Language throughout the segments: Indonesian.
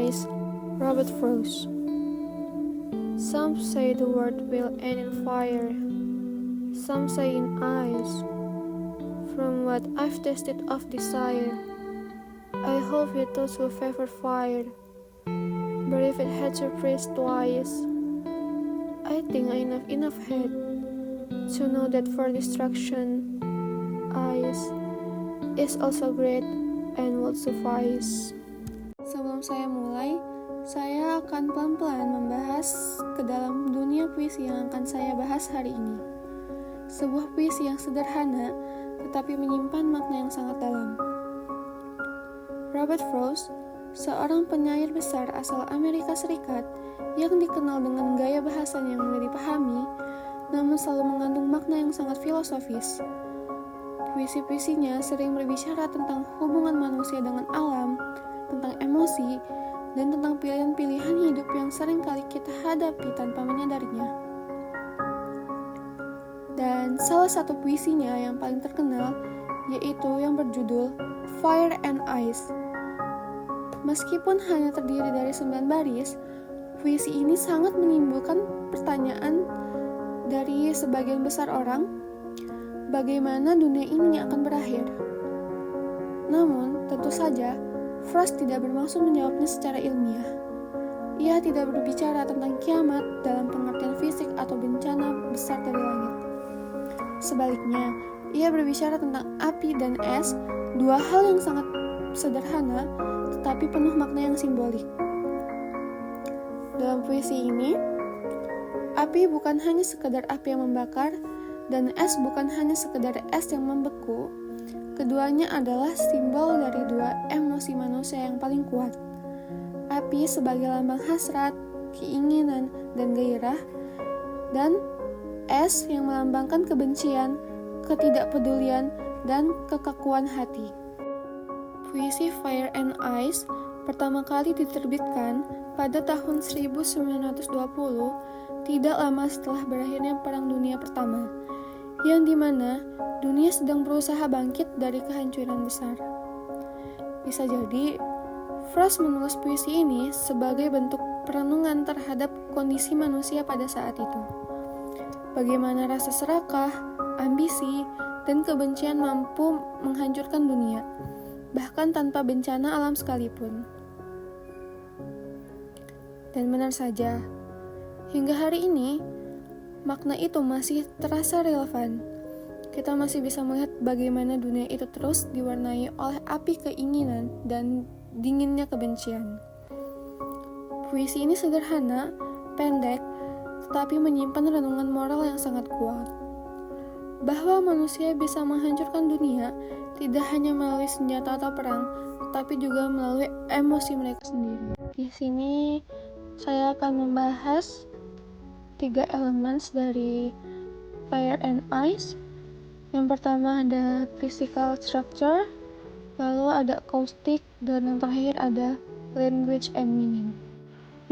is Robert Frost. Some say the world will end in fire, some say in ice. From what I've tasted of desire, I hope it those who favor fire. But if it had to freeze twice, I think I enough had to know that for destruction, ice is also great and will suffice. Sebelum saya mulai, saya akan pelan-pelan membahas ke dalam dunia puisi yang akan saya bahas hari ini. Sebuah puisi yang sederhana, tetapi menyimpan makna yang sangat dalam. Robert Frost, seorang penyair besar asal Amerika Serikat yang dikenal dengan gaya bahasanya yang mudah dipahami, namun selalu mengandung makna yang sangat filosofis. Puisi-puisinya sering berbicara tentang hubungan manusia dengan alam, tentang emosi, dan tentang pilihan-pilihan hidup yang sering kali kita hadapi tanpa menyadarinya. Dan salah satu puisinya yang paling terkenal yaitu yang berjudul Fire and Ice. Meskipun hanya terdiri dari 9 baris, puisi ini sangat menimbulkan pertanyaan dari sebagian besar orang, bagaimana dunia ini akan berakhir. Namun, tentu saja, Frost tidak bermaksud menjawabnya secara ilmiah. Ia tidak berbicara tentang kiamat dalam pengertian fisik atau bencana besar dari langit. Sebaliknya, ia berbicara tentang api dan es, dua hal yang sangat sederhana, tetapi penuh makna yang simbolik. Dalam puisi ini, api bukan hanya sekedar api yang membakar, dan es bukan hanya sekedar es yang membeku. Keduanya adalah simbol dari dua emosi manusia yang paling kuat. Api sebagai lambang hasrat, keinginan, dan gairah, dan es yang melambangkan kebencian, ketidakpedulian, dan kekakuan hati. Puisi Fire and Ice pertama kali diterbitkan pada tahun 1920, tidak lama setelah berakhirnya Perang Dunia Pertama, yang dimana dunia sedang berusaha bangkit dari kehancuran besar. Bisa jadi, Frost menulis puisi ini sebagai bentuk perenungan terhadap kondisi manusia pada saat itu. Bagaimana rasa serakah, ambisi, dan kebencian mampu menghancurkan dunia, bahkan tanpa bencana alam sekalipun. Dan benar saja, hingga hari ini, makna itu masih terasa relevan. Kita masih bisa melihat bagaimana dunia itu terus diwarnai oleh api keinginan dan dinginnya kebencian. Puisi ini sederhana, pendek, tetapi menyimpan renungan moral yang sangat kuat. Bahwa manusia bisa menghancurkan dunia tidak hanya melalui senjata atau perang, tetapi juga melalui emosi mereka sendiri. Di sini saya akan membahas 3 elemen dari Fire and Ice. Yang pertama ada physical structure, lalu ada acoustic, dan yang terakhir ada language and meaning.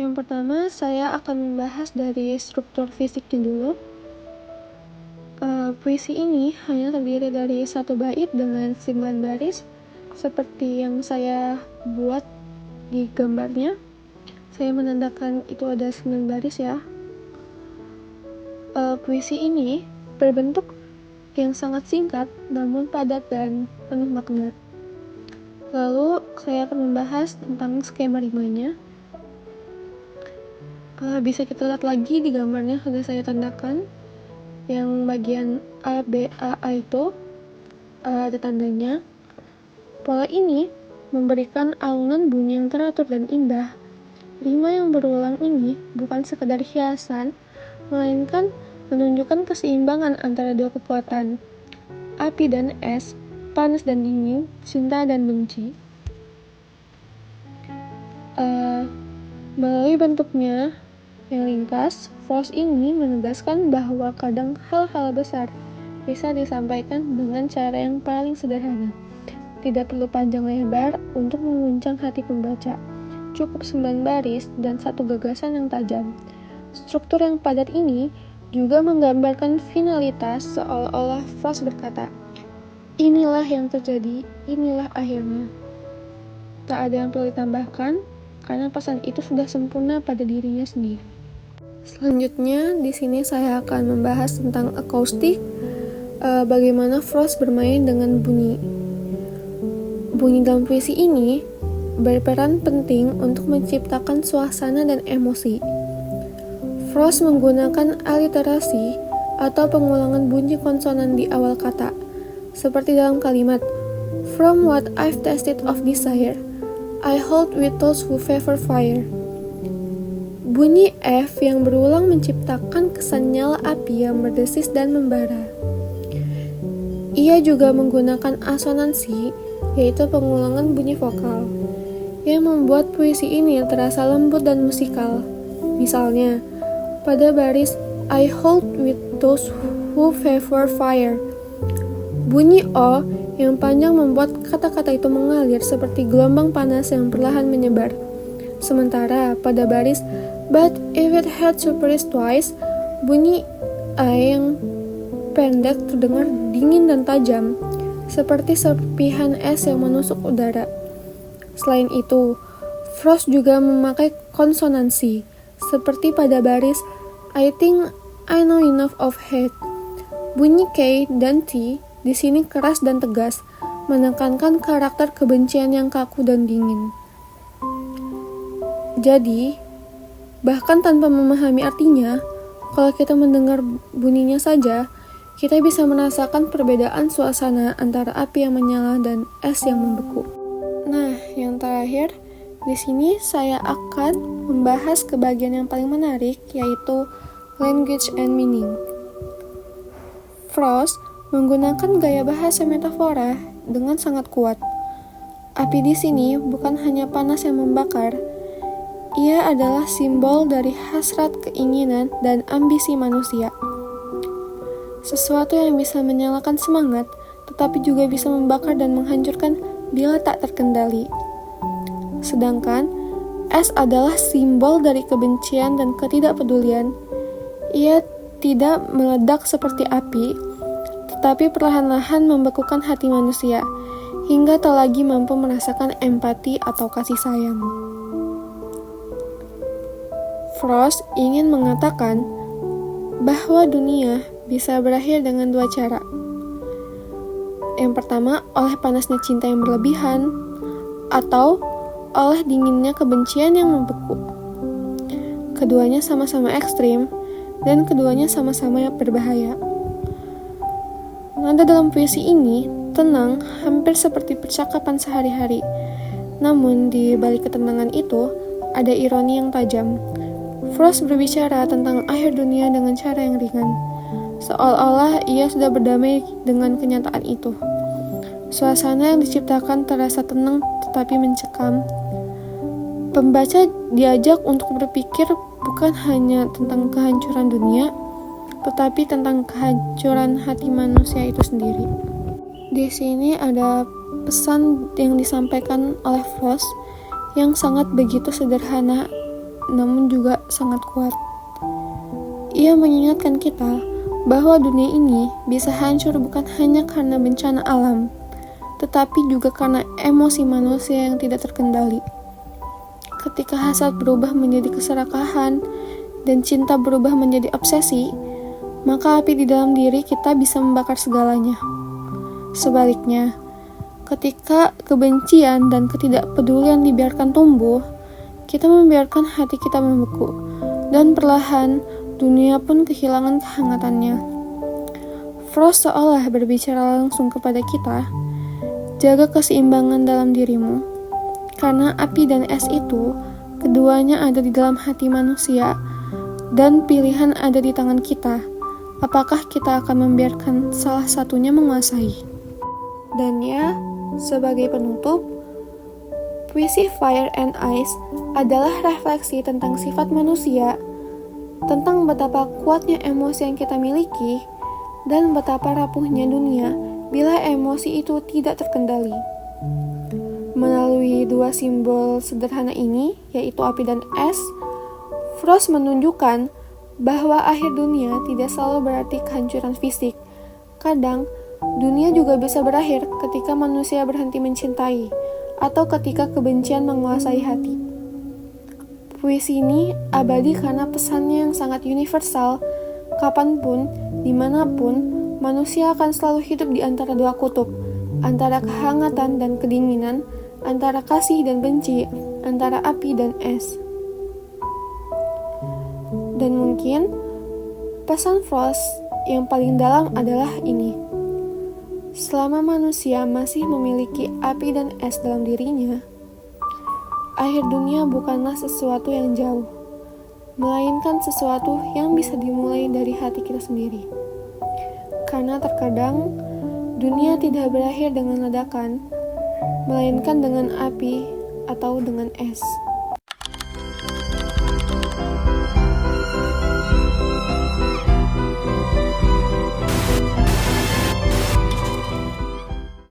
Yang pertama saya akan membahas dari struktur fisiknya dulu. Puisi ini hanya terdiri dari 1 bait dengan 9 baris, seperti yang saya buat di gambarnya. Saya menandakan itu ada 9 baris ya. Puisi ini berbentuk yang sangat singkat namun padat dan penuh makna. Lalu saya akan membahas tentang skema rimanya. Bisa kita lihat lagi di gambarnya sudah saya tandakan. Yang bagian A, B, A itu ada tandanya. Pola ini memberikan alunan bunyi yang teratur dan indah. Rima yang berulang ini bukan sekedar hiasan, melainkan menunjukkan keseimbangan antara dua kekuatan, api dan es, panas dan dingin, cinta dan benci. Melalui bentuknya yang ringkas, Frost ini menegaskan bahwa kadang hal-hal besar bisa disampaikan dengan cara yang paling sederhana. Tidak perlu panjang lebar untuk mengguncang hati pembaca. Cukup 9 baris dan 1 gagasan yang tajam. Struktur yang padat ini juga menggambarkan finalitas, seolah-olah Frost berkata, inilah yang terjadi, inilah akhirnya. Tak ada yang perlu ditambahkan, karena pesan itu sudah sempurna pada dirinya sendiri. Selanjutnya, di sini saya akan membahas tentang akustik, bagaimana Frost bermain dengan bunyi. Bunyi dalam puisi ini berperan penting untuk menciptakan suasana dan emosi. Frost menggunakan aliterasi atau pengulangan bunyi konsonan di awal kata, seperti dalam kalimat "From what I've tasted of desire, I hold with those who favor fire." Bunyi F yang berulang menciptakan kesan nyala api yang berdesis dan membara. Ia juga menggunakan asonansi, yaitu pengulangan bunyi vokal, yang membuat puisi ini terasa lembut dan musikal. Misalnya, pada baris I hold with those who favor fire, bunyi O yang panjang membuat kata-kata itu mengalir seperti gelombang panas yang perlahan menyebar. Sementara pada baris but if it had surprised twice, bunyi A yang pendek terdengar dingin dan tajam, seperti serpihan es yang menusuk udara. Selain itu, Frost juga memakai konsonansi, seperti pada baris I think I know enough of hate. Bunyi K dan T di sini keras dan tegas, menekankan karakter kebencian yang kaku dan dingin. Jadi, bahkan tanpa memahami artinya, kalau kita mendengar bunyinya saja, kita bisa merasakan perbedaan suasana antara api yang menyala dan es yang membeku. Nah, yang terakhir, di sini saya akan membahas ke bagian yang paling menarik, yaitu language and meaning. Frost menggunakan gaya bahasa metafora dengan sangat kuat. Api di sini bukan hanya panas yang membakar, ia adalah simbol dari hasrat, keinginan, dan ambisi manusia. Sesuatu yang bisa menyalakan semangat, tetapi juga bisa membakar dan menghancurkan bila tak terkendali. Sedangkan es adalah simbol dari kebencian dan ketidakpedulian. Ia tidak meledak seperti api, tetapi perlahan-lahan membekukan hati manusia, hingga tak lagi mampu merasakan empati atau kasih sayang. Frost ingin mengatakan bahwa dunia bisa berakhir dengan dua cara. Yang pertama, oleh panasnya cinta yang berlebihan, atau oleh dinginnya kebencian yang membeku. Keduanya sama-sama ekstrim, dan keduanya sama-sama berbahaya. Nada dalam puisi ini tenang, hampir seperti percakapan sehari-hari. Namun, di balik ketenangan itu, ada ironi yang tajam. Frost berbicara tentang akhir dunia dengan cara yang ringan, seolah-olah ia sudah berdamai dengan kenyataan itu. Suasana yang diciptakan terasa tenang tetapi mencekam. Pembaca diajak untuk berpikir bukan hanya tentang kehancuran dunia, tetapi tentang kehancuran hati manusia itu sendiri. Di sini ada pesan yang disampaikan oleh Frost yang sangat begitu sederhana, namun juga sangat kuat. Ia mengingatkan kita bahwa dunia ini bisa hancur bukan hanya karena bencana alam, tetapi juga karena emosi manusia yang tidak terkendali. Ketika hasad berubah menjadi keserakahan dan cinta berubah menjadi obsesi, maka api di dalam diri kita bisa membakar segalanya. Sebaliknya, ketika kebencian dan ketidakpedulian dibiarkan tumbuh, kita membiarkan hati kita membeku, dan perlahan dunia pun kehilangan kehangatannya. Frost seolah berbicara langsung kepada kita, jaga keseimbangan dalam dirimu, karena api dan es itu, keduanya ada di dalam hati manusia, dan pilihan ada di tangan kita. Apakah kita akan membiarkan salah satunya menguasai? Dan ya, sebagai penutup, puisi Fire and Ice adalah refleksi tentang sifat manusia, tentang betapa kuatnya emosi yang kita miliki, dan betapa rapuhnya dunia bila emosi itu tidak terkendali. Melalui dua simbol sederhana ini, yaitu api dan es, Frost menunjukkan bahwa akhir dunia tidak selalu berarti kehancuran fisik. Kadang, dunia juga bisa berakhir ketika manusia berhenti mencintai, atau ketika kebencian menguasai hati. Puisi ini abadi karena pesannya yang sangat universal. Kapanpun, dimanapun, manusia akan selalu hidup di antara dua kutub, antara kehangatan dan kedinginan, antara kasih dan benci, antara api dan es. Dan mungkin pesan Frost yang paling dalam adalah ini. Selama manusia masih memiliki api dan es dalam dirinya, akhir dunia bukanlah sesuatu yang jauh, melainkan sesuatu yang bisa dimulai dari hati kita sendiri. Karena terkadang dunia tidak berakhir dengan ledakan, melainkan dengan api atau dengan es.